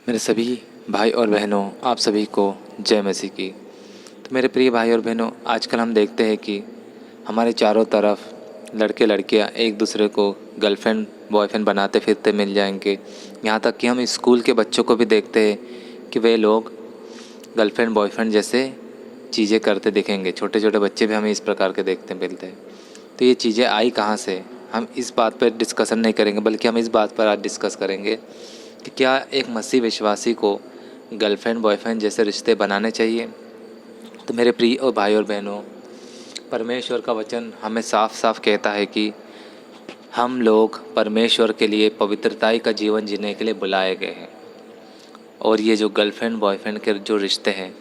मेरे सभी भाई और बहनों, आप सभी को जय मसीह की। तो मेरे प्रिय भाई और बहनों, आजकल हम देखते हैं कि हमारे चारों तरफ लड़के लड़कियां एक दूसरे को गर्लफ्रेंड बॉयफ्रेंड बनाते फिरते मिल जाएंगे। यहाँ तक कि हम स्कूल के बच्चों को भी देखते हैं कि वे लोग गर्लफ्रेंड बॉयफ्रेंड जैसे चीज़ें करते दिखेंगे। छोटे छोटे बच्चे भी हमें इस प्रकार के देखते मिलते हैं। तो ये चीज़ें आई कहाँ से? हम इस बात पर डिस्कशन नहीं करेंगे, बल्कि हम इस बात पर आज डिस्कस करेंगे कि क्या एक मसीह विश्वासी को गर्लफ्रेंड बॉयफ्रेंड जैसे रिश्ते बनाने चाहिए। तो मेरे प्रिय और भाई और बहनों, परमेश्वर का वचन हमें साफ साफ कहता है कि हम लोग परमेश्वर के लिए पवित्रताई का जीवन जीने के लिए बुलाए गए हैं। और ये जो गर्लफ्रेंड बॉयफ्रेंड के जो रिश्ते हैं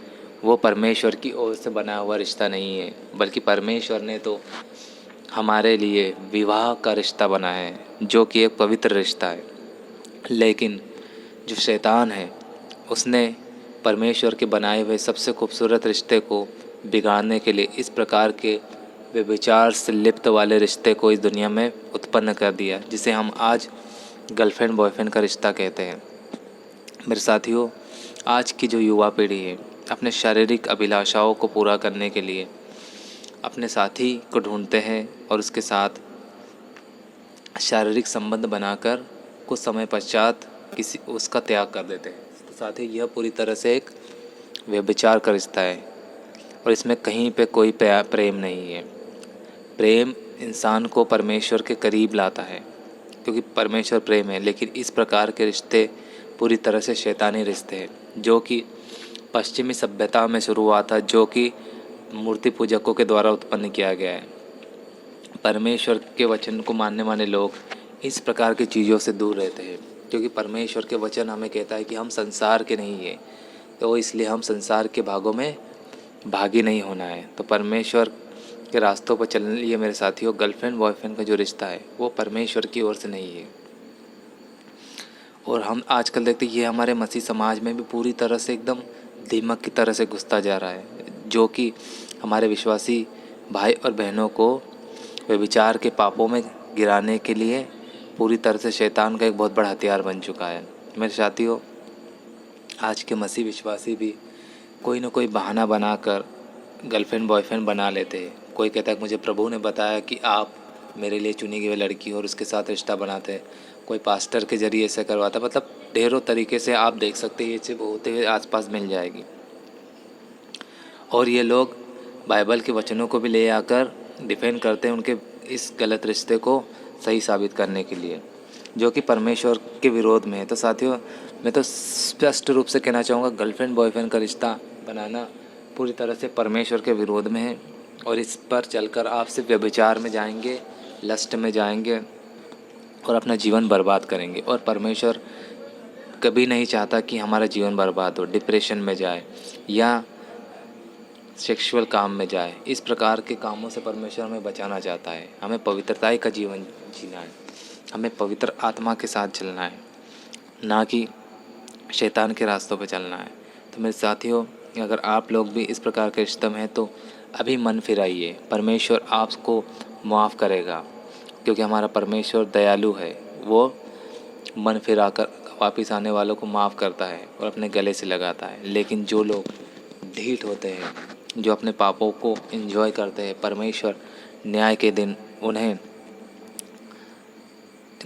वो परमेश्वर की ओर से बना हुआ रिश्ता नहीं है, बल्कि परमेश्वर ने तो हमारे लिए विवाह का रिश्ता बनाया है, जो कि एक पवित्र रिश्ता है। लेकिन जो शैतान है उसने परमेश्वर के बनाए हुए सबसे खूबसूरत रिश्ते को बिगाड़ने के लिए इस प्रकार के व्यभिचार से लिप्त वाले रिश्ते को इस दुनिया में उत्पन्न कर दिया, जिसे हम आज गर्लफ्रेंड बॉयफ्रेंड का रिश्ता कहते हैं। मेरे साथियों, आज की जो युवा पीढ़ी है अपने शारीरिक अभिलाषाओं को पूरा करने के लिए अपने साथी को ढूंढते हैं और उसके साथ शारीरिक संबंध बनाकर कुछ समय पश्चात उसका त्याग कर देते हैं। तो साथ ही यह पूरी तरह से एक व्यभिचार का रिश्ता है और इसमें कहीं पे कोई प्रेम नहीं है। प्रेम इंसान को परमेश्वर के करीब लाता है, क्योंकि परमेश्वर प्रेम है। लेकिन इस प्रकार के रिश्ते पूरी तरह से शैतानी रिश्ते हैं, जो कि पश्चिमी सभ्यता में शुरू हुआ था, जो कि मूर्ति पूजकों के द्वारा उत्पन्न किया गया है। परमेश्वर के वचन को मानने वाले लोग इस प्रकार की चीज़ों से दूर रहते हैं, क्योंकि परमेश्वर के वचन हमें कहता है कि हम संसार के नहीं हैं, तो इसलिए हम संसार के भागों में भागी नहीं होना है। तो परमेश्वर के रास्तों पर चलने लिए मेरे साथियों, गर्लफ्रेंड बॉयफ्रेंड का जो रिश्ता है वो परमेश्वर की ओर से नहीं है। और हम आजकल देखते हैं ये हमारे मसीह समाज में भी पूरी तरह से एकदम दीमक की तरह से घुसता जा रहा है, जो कि हमारे विश्वासी भाई और बहनों को व्यभिचार के पापों में गिराने के लिए पूरी तरह से शैतान का एक बहुत बड़ा हथियार बन चुका है। मेरे साथियों, आज के मसीह विश्वासी भी कोई ना कोई बहाना बनाकर गर्लफ्रेंड बॉयफ्रेंड बना लेते हैं। कोई कहता है कि मुझे प्रभु ने बताया कि आप मेरे लिए चुनी गई लड़की और उसके साथ रिश्ता बनाते हैं। कोई पास्टर के जरिए ऐसा करवाता, मतलब ढेरों तरीके से आप देख सकते हैं ये चीज़ होते हुए आसपास मिल जाएगी। और ये लोग बाइबल के वचनों को भी ले आकर डिफेंड करते हैं उनके इस गलत रिश्ते को सही साबित करने के लिए, जो कि परमेश्वर के विरोध में है। तो साथियों, मैं तो स्पष्ट रूप से कहना चाहूँगा, गर्लफ्रेंड बॉयफ्रेंड का रिश्ता बनाना पूरी तरह से परमेश्वर के विरोध में है। और इस पर चलकर आप सिर्फ व्यभिचार में जाएंगे, लस्ट में जाएंगे और अपना जीवन बर्बाद करेंगे। और परमेश्वर कभी नहीं चाहता कि हमारा जीवन बर्बाद हो, डिप्रेशन में जाए या सेक्सुअल काम में जाए। इस प्रकार के कामों से परमेश्वर हमें बचाना चाहता है। हमें पवित्रताई का जीवन जीना है, हमें पवित्र आत्मा के साथ चलना है, ना कि शैतान के रास्तों पर चलना है। तो मेरे साथियों, अगर आप लोग भी इस प्रकार के रिश्ते में हैं तो अभी मन फिराइए, परमेश्वर आपको माफ़ करेगा, क्योंकि हमारा परमेश्वर दयालु है। वो मन फिराकर वापस आने वालों को माफ़ करता है और अपने गले से लगाता है। लेकिन जो लोग ढीठ होते हैं, जो अपने पापों को एंजॉय करते हैं, परमेश्वर न्याय के दिन उन्हें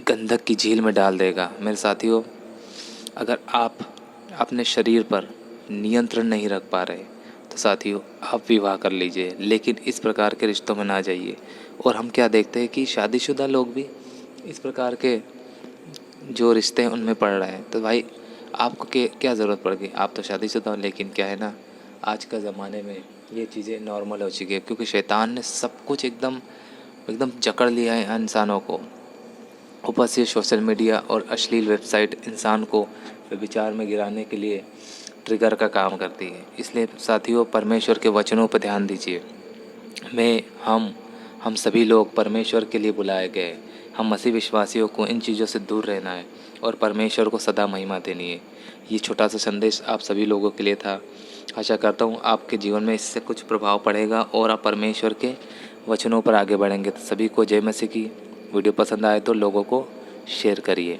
गंधक की झील में डाल देगा। मेरे साथियों, अगर आप अपने शरीर पर नियंत्रण नहीं रख पा रहे तो साथियों आप विवाह कर लीजिए, लेकिन इस प्रकार के रिश्तों में ना जाइए। और हम क्या देखते हैं कि शादीशुदा लोग भी इस प्रकार के जो रिश्ते हैं उनमें पड़ रहे हैं। तो भाई आपको क्या ज़रूरत पड़ गई? आप तो शादीशुदा हो। लेकिन क्या है ना, आज का ज़माने में ये चीज़ें नॉर्मल हो चुकी है, क्योंकि शैतान ने सब कुछ एकदम जकड़ लिया है इंसानों को। ऊपर से सोशल मीडिया और अश्लील वेबसाइट इंसान को व्यभिचार में गिराने के लिए ट्रिगर का काम करती है। इसलिए साथियों, परमेश्वर के वचनों पर ध्यान दीजिए। हम सभी लोग परमेश्वर के लिए बुलाए गए। हम मसीह विश्वासियों को इन चीज़ों से दूर रहना है और परमेश्वर को सदा महिमा देनी है। ये छोटा सा संदेश आप सभी लोगों के लिए था। आशा करता हूँ आपके जीवन में इससे कुछ प्रभाव पड़ेगा और आप परमेश्वर के वचनों पर आगे बढ़ेंगे। तो सभी को जय मसीह की। वीडियो पसंद आए तो लोगों को शेयर करिए।